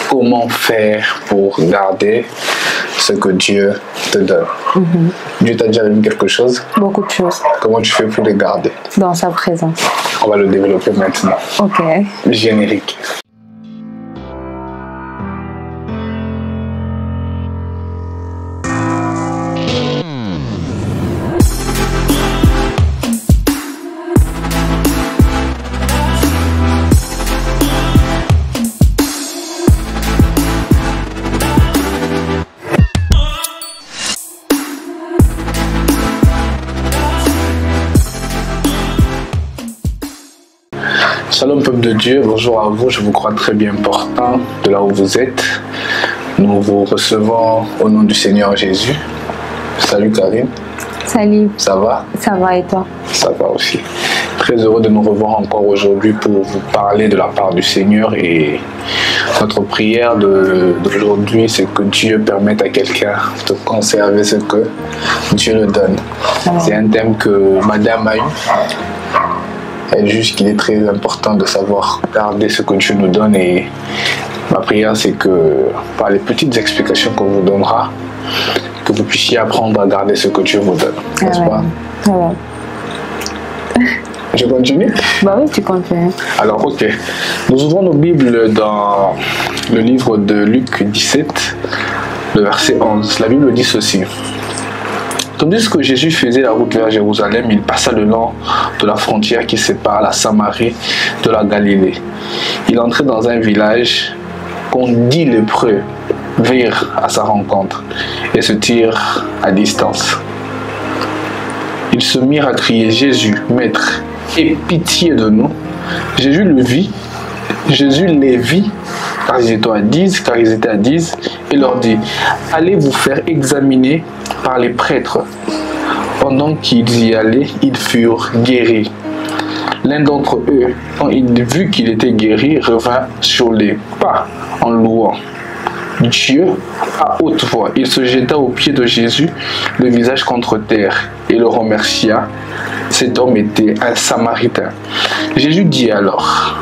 comment faire pour garder ce que Dieu te donne. Dieu t'a déjà donné quelque chose? Beaucoup de choses. Comment tu fais pour les garder? Dans sa présence. On va le développer maintenant. Ok. Générique. Shalom peuple de Dieu, bonjour à vous, je vous crois très bien portant de là où vous êtes. Nous vous recevons au nom du Seigneur Jésus. Salut Karine. Salut. Ça va? Ça va et toi? Ça va aussi. Très heureux de nous revoir encore aujourd'hui pour vous parler de la part du Seigneur, et notre prière d'aujourd'hui, c'est que Dieu permette à quelqu'un de conserver ce que Dieu le donne. C'est un thème que Madame a eu. Elle juge qu'il est très important de savoir garder ce que Dieu nous donne, et ma prière, c'est que par les petites explications qu'on vous donnera, que vous puissiez apprendre à garder ce que Dieu vous donne, n'est-ce pas? Je continue? Bah oui, tu continues. Alors, ok. Nous ouvrons nos Bibles dans le livre de Luc 17, le verset 11. La Bible dit ceci. Tandis que Jésus faisait la route vers Jérusalem, il passa le long de la frontière qui sépare la Samarie de la Galilée. Il entrait dans un village qu'on dit lépreux virent à sa rencontre et se tirent à distance. Ils se mirent à crier: Jésus, Maître, aie pitié de nous. Jésus le vit, Jésus les vit, car ils étaient à 10, et leur dit: allez vous faire examiner par les prêtres. Pendant qu'ils y allaient, ils furent guéris. L'un d'entre eux, quand il vit qu'il était guéri, revint sur les pas en louant Dieu à haute voix. Il se jeta aux pieds de Jésus, le visage contre terre, et le remercia. Cet homme était un Samaritain. Jésus dit alors: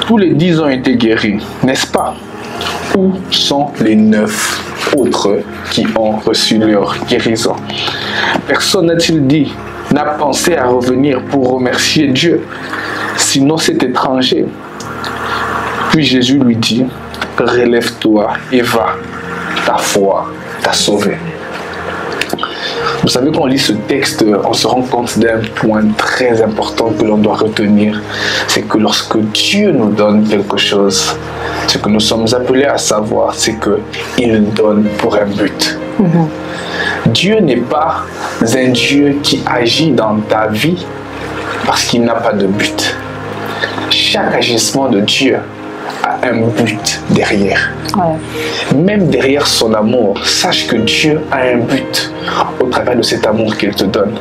tous les 10 ont été guéris, n'est-ce pas? Où sont les 9 autres qui ont reçu leur guérison? Personne n'a pensé à revenir pour remercier Dieu, sinon cet étranger. Puis Jésus lui dit: relève-toi et va, ta foi t'a sauvé. Vous savez, quand on lit ce texte, on se rend compte d'un point très important que l'on doit retenir. C'est que lorsque Dieu nous donne quelque chose, ce que nous sommes appelés à savoir, c'est qu'il donne pour un but. Dieu n'est pas un Dieu qui agit dans ta vie parce qu'il n'a pas de but. Chaque agissement de Dieu a un but derrière. Même derrière son amour, sache que Dieu a un but au travers de cet amour qu'il te donne.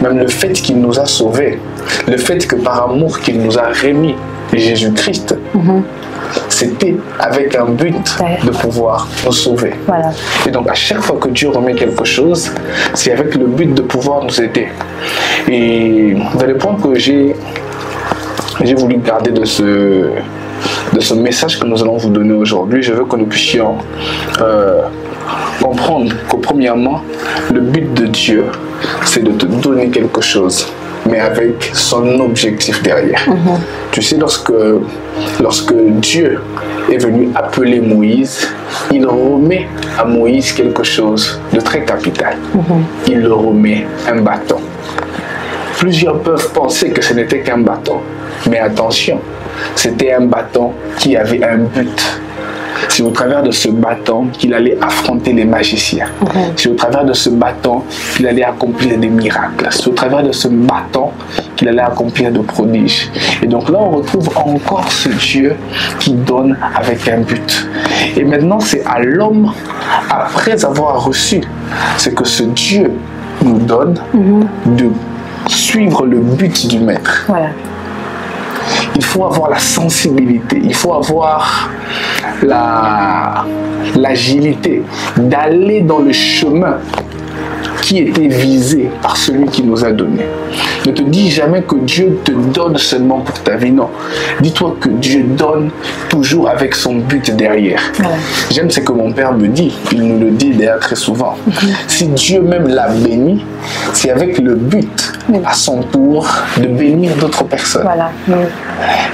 Même le fait qu'il nous a sauvés, le fait que par amour qu'il nous a remis Jésus-Christ, c'était avec un but de pouvoir nous sauver. Et donc à chaque fois que Dieu remet quelque chose, c'est avec le but de pouvoir nous aider. Et dans les points que j'ai voulu garder de ce message que nous allons vous donner aujourd'hui, je veux que nous puissions comprendre que premièrement, le but de Dieu, c'est de te donner quelque chose, mais avec son objectif derrière. Tu sais, lorsque Dieu est venu appeler Moïse, il remet à Moïse quelque chose de très capital. Il le remet un bâton. Plusieurs peuvent penser que ce n'était qu'un bâton, mais attention, c'était un bâton qui avait un but. C'est au travers de ce bâton qu'il allait affronter les magiciens. C'est au travers de ce bâton qu'il allait accomplir des miracles. C'est au travers de ce bâton qu'il allait accomplir de prodiges. Et donc là, on retrouve encore ce Dieu qui donne avec un but. Et maintenant, c'est à l'homme, après avoir reçu ce que ce Dieu nous donne, de suivre le but du maître. Il faut avoir la sensibilité, il faut avoir l'agilité d'aller dans le chemin qui était visé par celui qui nous a donné. Ne te dis jamais que Dieu te donne seulement pour ta vie, non. Dis-toi que Dieu donne toujours avec son but derrière. J'aime ce que mon père me dit, il nous le dit d'ailleurs très souvent. Si Dieu même l'a béni, c'est avec le but à son tour de bénir d'autres personnes. Voilà.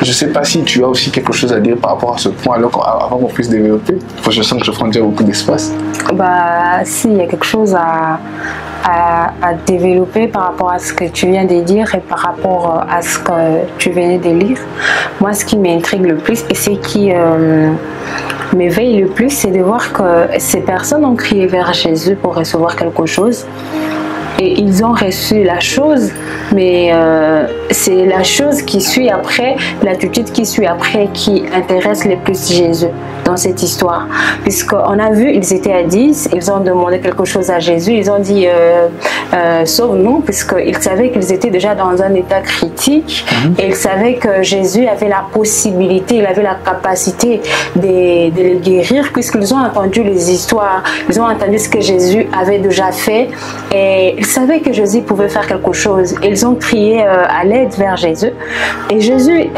Je ne sais pas si tu as aussi quelque chose à dire par rapport à ce point avant qu'on puisse développer. Je sens que je prends déjà beaucoup d'espace. Si, il y a quelque chose à développer par rapport à ce que tu viens de dire et par rapport à ce que tu venais de lire. Moi, ce qui m'intrigue le plus et ce qui m'éveille le plus, c'est de voir que ces personnes ont crié vers Jésus pour recevoir quelque chose. Et ils ont reçu la chose, mais c'est la chose qui suit après, l'attitude qui suit après qui intéresse le plus Jésus dans cette histoire. Puisqu'on a vu, ils étaient à 10, ils ont demandé quelque chose à Jésus, ils ont dit sauve-nous, puisqu'ils savaient qu'ils étaient déjà dans un état critique et ils savaient que Jésus avait la possibilité, il avait la capacité de les guérir, puisqu'ils ont entendu les histoires, ils ont entendu ce que Jésus avait déjà fait et ils savaient que Jésus pouvait faire quelque chose. Ils ont crié à l'aide vers Jésus et Jésus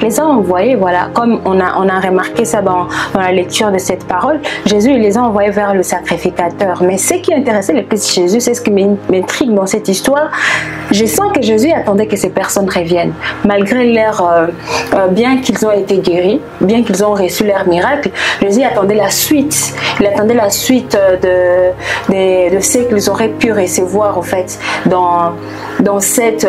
les a envoyés, voilà, comme on a remarqué ça dans la lecture de cette parole. Jésus il les a envoyés vers le sacrificateur. Mais ce qui intéressait le plus Jésus, c'est ce qui m'intrigue dans cette histoire. Je sens que Jésus attendait que ces personnes reviennent, malgré leur bien qu'ils ont été guéris, bien qu'ils ont reçu leur miracle. Jésus attendait la suite. Il attendait la suite de ce qu'ils auraient pu recevoir en fait dans cette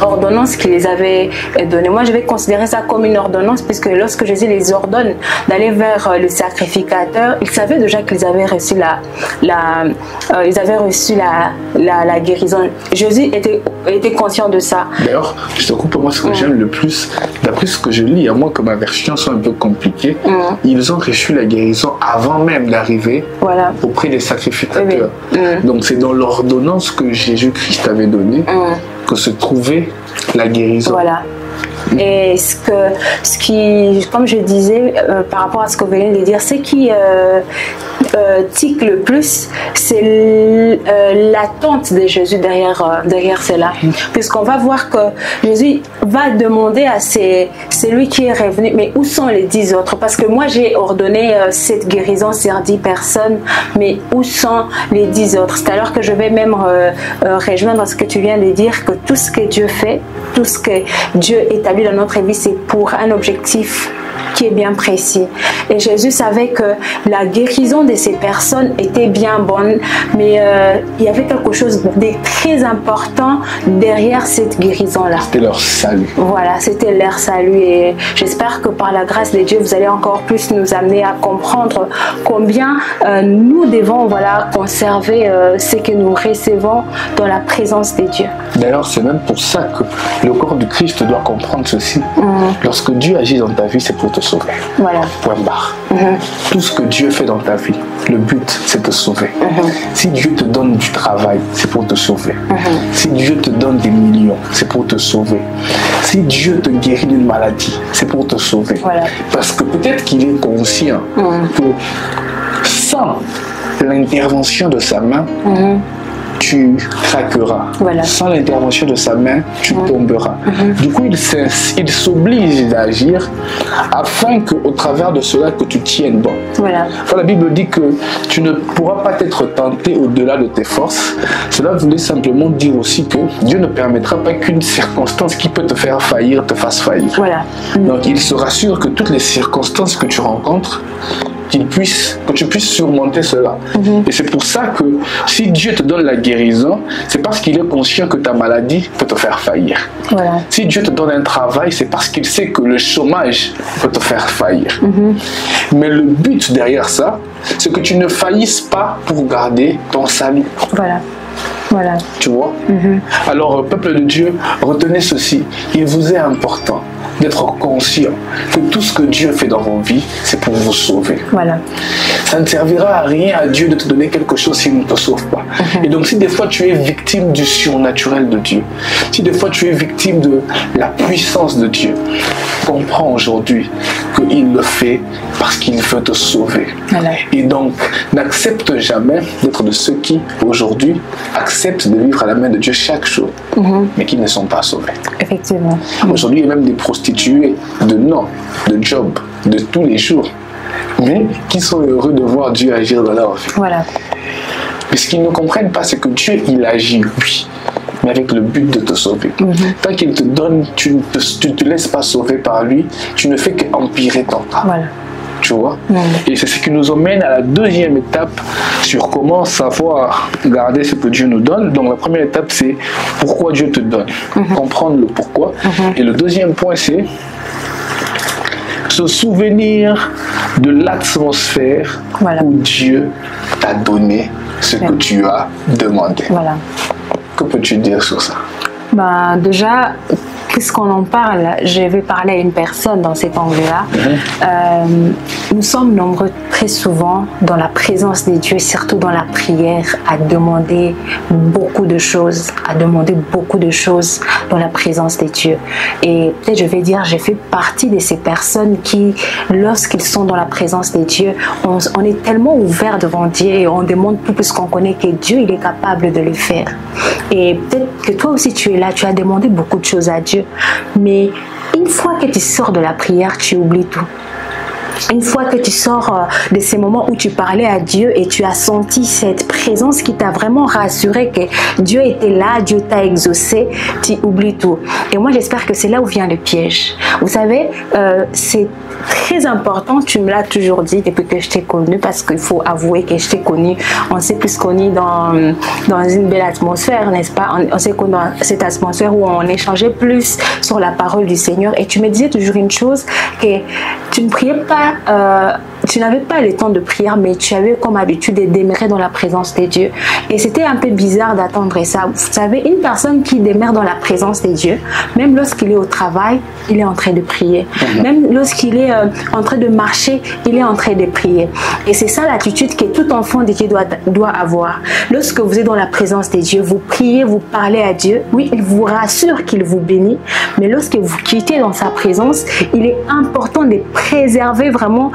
ordonnance qu'il les avait donnée. Moi, je vais considérer ça comme une ordonnance puisque lorsque Jésus les ordonne d'aller vers le sacrificateur, ils savaient déjà qu'ils avaient reçu la guérison. Jésus était conscient de ça. D'ailleurs, je te coupe, moi ce que j'aime le plus, d'après ce que je lis, à moi que ma version soit un peu compliquée, ils ont reçu la guérison avant même d'arriver auprès des sacrificateurs. Donc c'est dans l'ordonnance que Jésus-Christ avait donnée que se trouvait la guérison. Voilà. Et ce qui, comme je disais, par rapport à ce que vous venez de dire, ce qui tique le plus, c'est l'attente de Jésus derrière cela. Puisqu'on va voir que Jésus va demander à celui qui est revenu, mais où sont les 10 autres? Parce que moi, j'ai ordonné cette guérison sur 10 personnes, mais où sont les 10 autres? C'est alors que je vais même rejoindre ce que tu viens de dire, que tout ce que Dieu fait, tout ce que Dieu établit dans notre vie, c'est pour un objectif qui est bien précis. Et Jésus savait que la guérison de ces personnes était bien bonne, mais il y avait quelque chose de très important derrière cette guérison-là. C'était leur salut. Voilà, c'était leur salut. Et j'espère que par la grâce de Dieu, vous allez encore plus nous amener à comprendre combien nous devons conserver ce que nous recevons dans la présence de Dieu. D'ailleurs, c'est même pour ça que le corps du Christ doit comprendre ceci. Lorsque Dieu agit dans ta vie, c'est pour te sauver. Voilà. Point barre. Tout ce que Dieu fait dans ta vie, le but, c'est te sauver. Si Dieu te donne du travail, c'est pour te sauver. Si Dieu te donne des millions, c'est pour te sauver. Si Dieu te guérit d'une maladie, c'est pour te sauver. Voilà. Parce que peut-être qu'il est conscient que sans l'intervention de sa main, tu craqueras. Voilà. Sans l'intervention de sa main, tu tomberas. Du coup, il s'oblige d'agir afin qu'au travers de cela, que tu tiennes bon. Voilà. La Bible dit que tu ne pourras pas être tenté au-delà de tes forces. Cela voulait simplement dire aussi que Dieu ne permettra pas qu'une circonstance qui peut te faire faillir te fasse faillir. Voilà. Donc, il se rassure que toutes les circonstances que tu rencontres, que tu puisses surmonter cela. Et c'est pour ça que si Dieu te donne la guérison, c'est parce qu'il est conscient que ta maladie peut te faire faillir. Voilà. Si Dieu te donne un travail, c'est parce qu'il sait que le chômage peut te faire faillir. Mais le but derrière ça, c'est que tu ne faillisses pas pour garder ton salut. Voilà. Voilà. Tu vois? Alors, peuple de Dieu, retenez ceci. Il vous est important d'être conscient que tout ce que Dieu fait dans vos vies, c'est pour vous sauver. Voilà. Ça ne servira à rien à Dieu de te donner quelque chose s'il ne te sauve pas. Et donc, si des fois tu es victime du surnaturel de Dieu, si des fois tu es victime de la puissance de Dieu, comprends aujourd'hui qu'il le fait parce qu'il veut te sauver. Voilà. Et donc, n'accepte jamais d'être de ceux qui, aujourd'hui, acceptent de vivre à la main de Dieu chaque jour, mais qui ne sont pas sauvés. Effectivement. Aujourd'hui, il y a même des prostituées de nom, de job, de tous les jours, mais qui sont heureux de voir Dieu agir dans leur vie. Voilà. Mais ce qu'ils ne comprennent pas, c'est que Dieu, il agit, oui, mais avec le but de te sauver. Tant qu'il te donne, tu ne te laisses pas sauver par lui, tu ne fais qu'empirer ton cas. Voilà. Tu vois? Et c'est ce qui nous emmène à la deuxième étape sur comment savoir garder ce que Dieu nous donne. Donc la première étape, c'est pourquoi Dieu te donne. Comprendre le pourquoi. Et le deuxième point, c'est se souvenir de l'atmosphère où Dieu t'a donné ce que tu as demandé. Voilà. Que peux-tu dire sur ça? Ben, déjà, puisqu'on en parle, je vais parler à une personne dans cet angle-là. Nous sommes nombreux très souvent dans la présence de Dieu, surtout dans la prière, à demander beaucoup de choses, dans la présence de Dieu. Et peut-être je vais dire, j'ai fait partie de ces personnes qui, lorsqu'ils sont dans la présence de Dieu, on est tellement ouvert devant Dieu et on demande tout puisqu'on connaît que Dieu, il est capable de le faire. Et peut-être que toi aussi tu es là, tu as demandé beaucoup de choses à Dieu, mais une fois que tu sors de la prière, tu oublies tout. Une fois que tu sors de ces moments où tu parlais à Dieu et tu as senti cette présence qui t'a vraiment rassuré que Dieu était là, Dieu t'a exaucé, tu oublies tout. Et moi, j'espère que c'est là où vient le piège. Vous savez, c'est très important, tu me l'as toujours dit depuis que je t'ai connue, parce qu'il faut avouer que je t'ai connue, on s'est plus connus dans une belle atmosphère, n'est-ce pas? On s'est connus dans cette atmosphère où on échangeait plus sur la parole du Seigneur. Et tu me disais toujours une chose, que tu ne priais pas, tu n'avais pas le temps de prière, mais tu avais comme habitude de demeurer dans la présence de Dieu. Et c'était un peu bizarre d'attendre ça. Vous savez, une personne qui demeure dans la présence de Dieu, même lorsqu'il est au travail, il est en train de prier. Même lorsqu'il est en train de marcher, il est en train de prier. Et c'est ça l'attitude que tout enfant de Dieu doit avoir. Lorsque vous êtes dans la présence de Dieu, vous priez, vous parlez à Dieu. Oui, il vous rassure, qu'il vous bénit. Mais lorsque vous quittez dans sa présence, il est important de préserver vraiment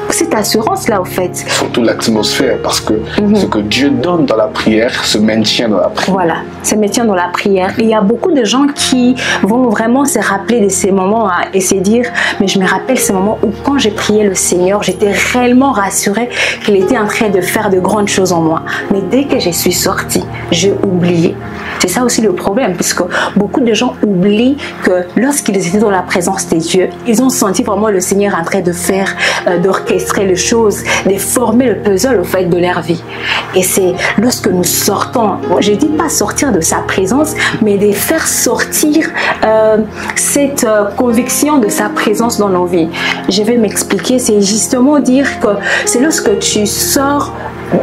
cette assurance-là, au fait. Surtout l'atmosphère, parce que ce que Dieu donne dans la prière se maintient dans la prière. Voilà, se maintient dans la prière. Et il y a beaucoup de gens qui vont vraiment se rappeler de ces moments et se dire, mais je me rappelle ces moments où quand j'ai prié le Seigneur, j'étais réellement rassurée qu'il était en train de faire de grandes choses en moi. Mais dès que je suis sortie, j'ai oublié. C'est ça aussi le problème, puisque beaucoup de gens oublient que lorsqu'ils étaient dans la présence de Dieu, ils ont senti vraiment le Seigneur en train de faire, d'orchestrer les choses, de former le puzzle au fait de leur vie. Et c'est lorsque nous sortons, je ne dis pas sortir de sa présence, mais de faire sortir cette conviction de sa présence dans nos vies. Je vais m'expliquer, c'est justement dire que c'est lorsque tu sors,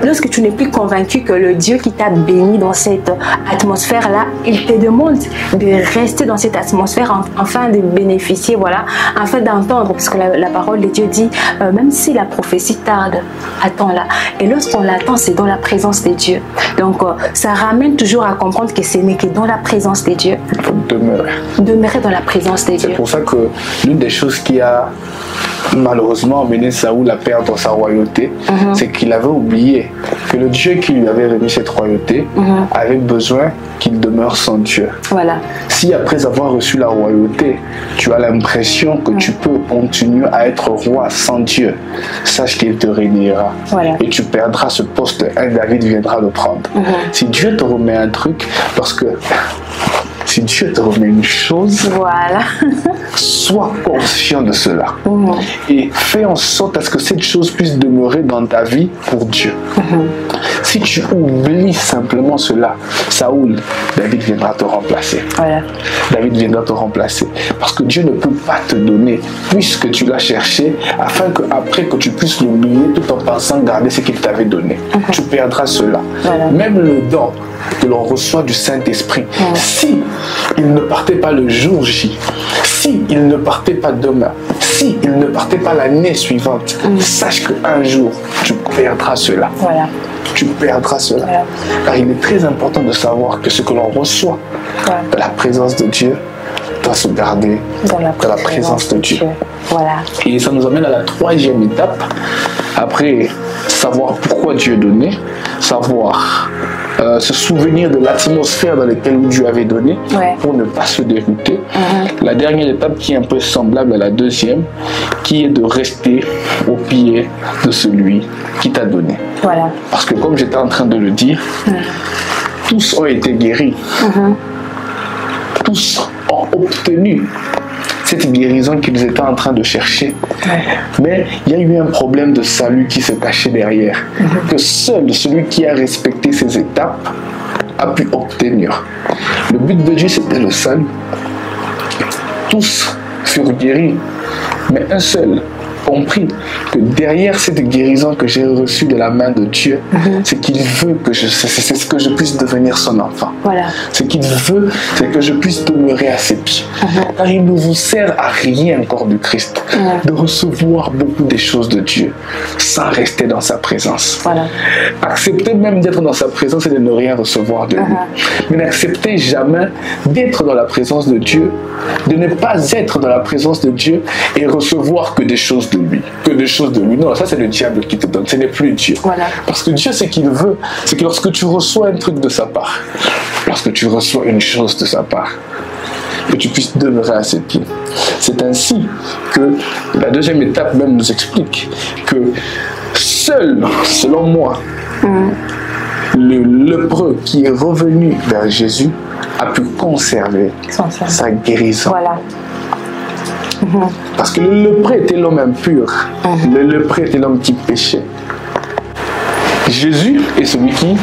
lorsque tu n'es plus convaincu que le Dieu qui t'a béni dans cette atmosphère-là, il te demande de rester dans cette atmosphère afin de bénéficier, voilà, afin d'entendre, parce que la parole de Dieu dit, même si la prophétie tarde, attends-la. Et lorsqu'on l'attend, c'est dans la présence de Dieu. Donc, ça ramène toujours à comprendre que ce n'est que dans la présence de Dieu. Il faut demeurer. Demeurer dans la présence de Dieu. C'est pour ça que l'une des choses qui a malheureusement amené Saoul à perdre sa royauté, c'est qu'il avait oublié que le Dieu qui lui avait remis cette royauté avait besoin qu'il demeure son Dieu. Voilà. Si après avoir reçu la royauté, tu as l'impression que tu peux continuer à être roi sans Dieu, sache qu'il te régnera. Voilà. Et tu perdras ce poste, un David viendra le prendre. Si Dieu te remet un truc, parce que si Dieu te remet une chose, voilà, sois conscient de cela. Et fais en sorte à ce que cette chose puisse demeurer dans ta vie pour Dieu. Si tu oublies simplement cela, Saoul, David viendra te remplacer. Voilà. David viendra te remplacer. Parce que Dieu ne peut pas te donner, puisque tu l'as cherché, afin qu'après que tu puisses l'oublier tout en pensant garder ce qu'il t'avait donné. Tu perdras cela. Voilà. Même le don que l'on reçoit du Saint-Esprit, si il ne partait pas le jour J, si il ne partait pas demain, si il ne partait pas l'année suivante, sache qu'un jour, tu perdras cela. Voilà. Tu perdras cela. Voilà. Car il est très important de savoir que ce que l'on reçoit de la présence de Dieu doit se garder dans la présence de Dieu. Voilà. Et ça nous amène à la troisième étape. Après savoir pourquoi Dieu donnait, savoir se souvenir de l'atmosphère dans laquelle Dieu avait donné pour ne pas se dérouter. La dernière étape qui est un peu semblable à la deuxième, qui est de rester au pied de celui qui t'a donné. Voilà. Parce que comme j'étais en train de le dire, tous ont été guéris. Tous ont obtenu cette guérison qu'ils étaient en train de chercher. Mais il y a eu un problème de salut qui se cachait derrière, que seul celui qui a respecté ces étapes a pu obtenir. Le but de Dieu, c'était le salut. Tous furent guéris, mais un seul compris que derrière cette guérison que j'ai reçue de la main de Dieu, c'est qu'il veut que c'est ce que je puisse devenir son enfant. Voilà. Ce qu'il veut, c'est que je puisse demeurer à ses pieds. Car il ne vous sert à rien encore du Christ de recevoir beaucoup des choses de Dieu sans rester dans sa présence. Voilà. Accepter même d'être dans sa présence et de ne rien recevoir de lui. Mais n'acceptez jamais d'être dans la présence de Dieu, de ne pas être dans la présence de Dieu et recevoir que des choses de lui, que des choses de lui. Non, ça c'est le diable qui te donne, ce n'est plus Dieu. Voilà. Parce que Dieu, ce qu'il veut, c'est que lorsque tu reçois un truc de sa part, lorsque tu reçois une chose de sa part, que tu puisses demeurer à ses pieds. C'est ainsi que la deuxième étape même nous explique que seul, selon moi, le lépreux qui est revenu vers Jésus a pu conserver sa guérison. Voilà. Parce que le lépreux était l'homme impur. Le lépreux était l'homme qui péchait. Jésus est celui qui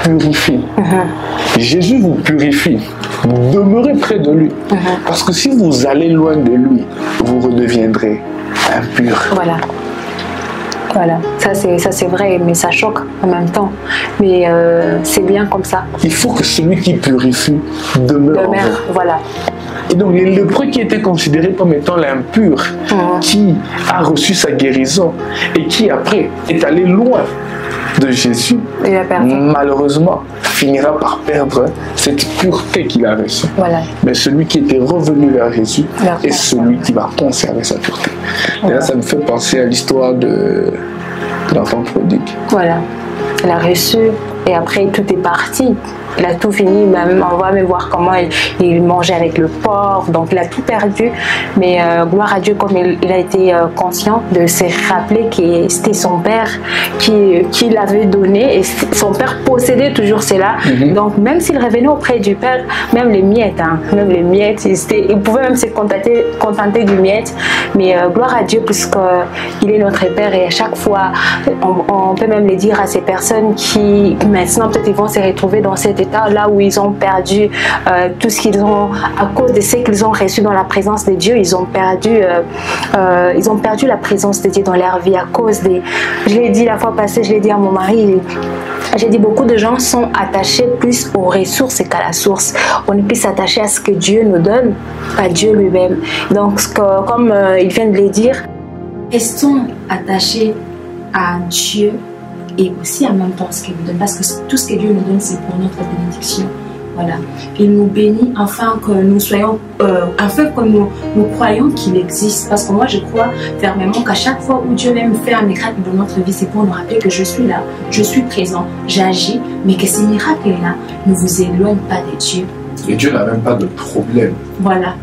purifie. Jésus vous purifie. Demeurez près de lui. Parce que si vous allez loin de lui, vous redeviendrez impur. Voilà. Voilà, ça c'est vrai, mais ça choque en même temps. Mais c'est bien comme ça. Il faut que celui qui purifie demeure en vous. Voilà. Et donc les lépreux qui étaient considérés comme étant l'impur, qui a reçu sa guérison et qui après est allé loin de Jésus, malheureusement finira par perdre cette pureté qu'il a reçue. Voilà. Mais celui qui était revenu vers Jésus est celui qui va conserver sa pureté. Et là, ça me fait penser à l'histoire de l'enfant prodigue. Voilà. Il a reçu et après tout est parti. Il a tout fini, même, on va même voir comment il mangeait avec le porc, donc il a tout perdu. Mais gloire à Dieu, comme il a été conscient de se rappeler que c'était son père qui l'avait donné et son père possédait toujours cela. Donc même s'il revenait auprès du père, même les miettes, il pouvait même se contenter du miette. Mais gloire à Dieu, puisqu'il est notre père et à chaque fois, on peut même le dire à ces personnes qui maintenant peut-être ils vont se retrouver dans cet état là où ils ont perdu tout ce qu'ils ont à cause de ce qu'ils ont reçu dans la présence de Dieu. Ils ont perdu la présence de Dieu dans leur vie à cause des... Je l'ai dit la fois passée, je l'ai dit à mon mari, j'ai dit beaucoup de gens sont attachés plus aux ressources qu'à la source. On est plus s'attacher à ce que Dieu nous donne, à Dieu lui-même. Donc comme il vient de le dire, restons attachés à Dieu et aussi en même temps ce qu'il nous donne, parce que tout ce que Dieu nous donne c'est pour notre bénédiction. Voilà. Il nous bénit afin que nous soyons, afin que nous croyons qu'il existe. Parce que moi je crois fermement qu'à chaque fois où Dieu même fait un miracle dans notre vie, c'est pour nous rappeler que je suis là, je suis présent, j'agis, mais que ces miracles-là ne vous éloignent pas de Dieu. Et Dieu n'a même pas de problème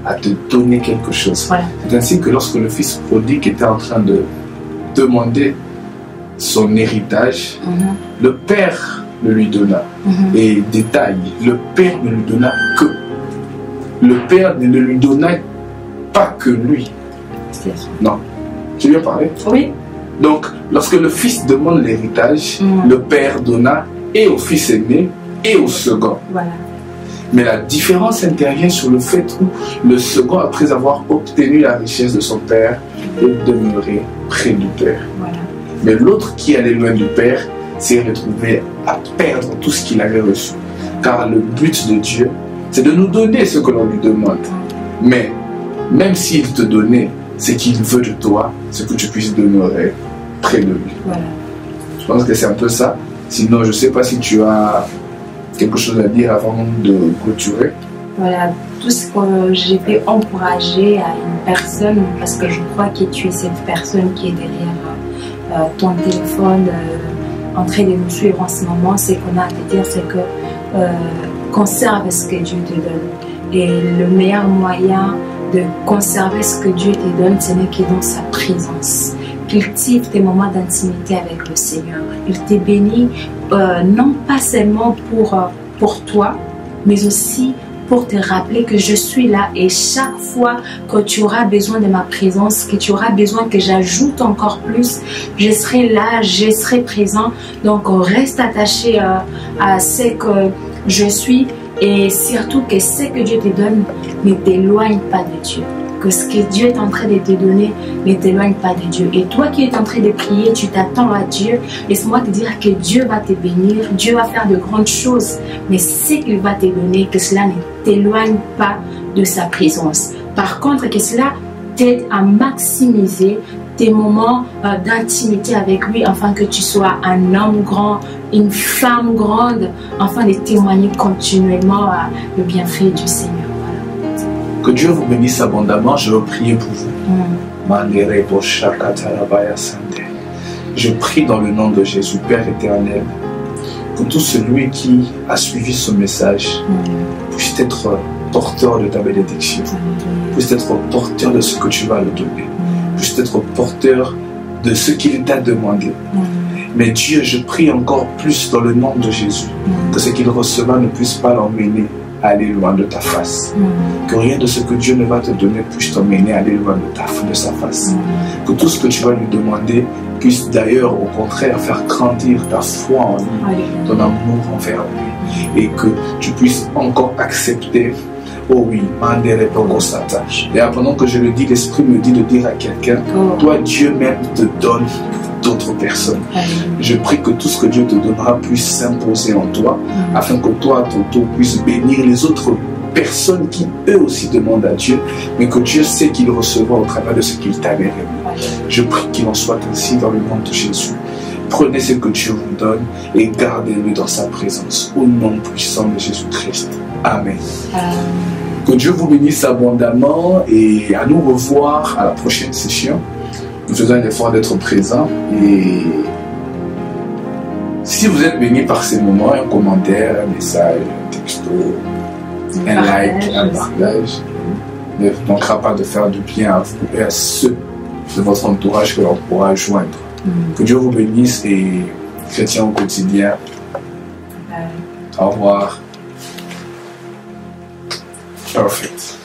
à te donner quelque chose. Voilà. C'est ainsi que lorsque le fils prodigue était en train de demander son héritage, le père le lui donna. Et détail, le père ne lui donna que. Le père ne lui donna pas que lui. Non. Tu viens parler? Oui. Donc, lorsque le fils demande l'héritage, le père donna et au fils aîné et au second. Voilà. Mais la différence intervient sur le fait où le second, après avoir obtenu la richesse de son père, est demeuré près du père. Voilà. Mais l'autre qui allait loin du père s'est retrouvé à perdre tout ce qu'il avait reçu. Car le but de Dieu, c'est de nous donner ce que l'on lui demande. Mais même s'il te donnait, ce qu'il veut de toi, c'est que tu puisses demeurer près de lui. Voilà. Je pense que c'est un peu ça. Sinon, je ne sais pas si tu as quelque chose à dire avant de clôturer. Voilà, tout ce que j'ai pu encourager à une personne, parce que je crois que tu es cette personne qui est derrière ton téléphone en train de nous suivre en ce moment, c'est qu'on a à te dire, c'est que conserve ce que Dieu te donne. Et le meilleur moyen de conserver ce que Dieu te donne, ce n'est que dans sa présence. Cultive tes moments d'intimité avec le Seigneur. Il te bénit, non pas seulement pour toi, mais aussi pour te rappeler que je suis là, et chaque fois que tu auras besoin de ma présence, que tu auras besoin que j'ajoute encore plus, je serai là, je serai présent. Donc reste attaché à ce que je suis, et surtout que ce que Dieu te donne ne t'éloigne pas de Dieu. Que ce que Dieu est en train de te donner ne t'éloigne pas de Dieu. Et toi qui es en train de prier, tu t'attends à Dieu. Laisse-moi te dire que Dieu va te bénir, Dieu va faire de grandes choses. Mais ce qu'il va te donner, que cela ne t'éloigne pas de sa présence. Par contre, que cela t'aide à maximiser tes moments d'intimité avec lui, afin que tu sois un homme grand, une femme grande, afin de témoigner continuellement le bienfait du Seigneur. Que Dieu vous bénisse abondamment. Je veux prier pour vous. Je prie dans le nom de Jésus, Père éternel, que tout celui qui a suivi ce message puisse être porteur de ta bénédiction, puisse être porteur de ce que tu vas lui donner, puisse être porteur de ce qu'il t'a demandé. Mais Dieu, je prie encore plus dans le nom de Jésus, que ce qu'il recevra ne puisse pas l'emmener à aller loin de ta face. Que rien de ce que Dieu ne va te donner puisse t'emmener à aller loin de sa face. Que tout ce que tu vas lui demander puisse d'ailleurs au contraire faire grandir ta foi en lui, ton amour envers lui, et que tu puisses encore accepter. Oh oui, et pendant que je le dis, l'Esprit me dit de dire à quelqu'un, toi Dieu même te donne d'autres personnes. Je prie que tout ce que Dieu te donnera puisse s'imposer en toi, afin que toi à ton tour puisses bénir les autres personnes qui eux aussi demandent à Dieu, mais que Dieu sait qu'il recevra au travers de ce qu'il t'avait remis. Je prie qu'il en soit ainsi dans le nom de Jésus. Prenez ce que Dieu vous donne et gardez-le dans sa présence, au nom puissant de Jésus-Christ. Amen. Que Dieu vous bénisse abondamment, et à nous revoir à la prochaine session. Nous faisons un effort d'être présents, et si vous êtes béni par ces moments, un commentaire, un message, un texto, un like, un partage, ne manquera pas de faire du bien à vous et à ceux de votre entourage que l'on pourra joindre. Que Dieu vous bénisse, et chrétien au quotidien. Au revoir. Perfect.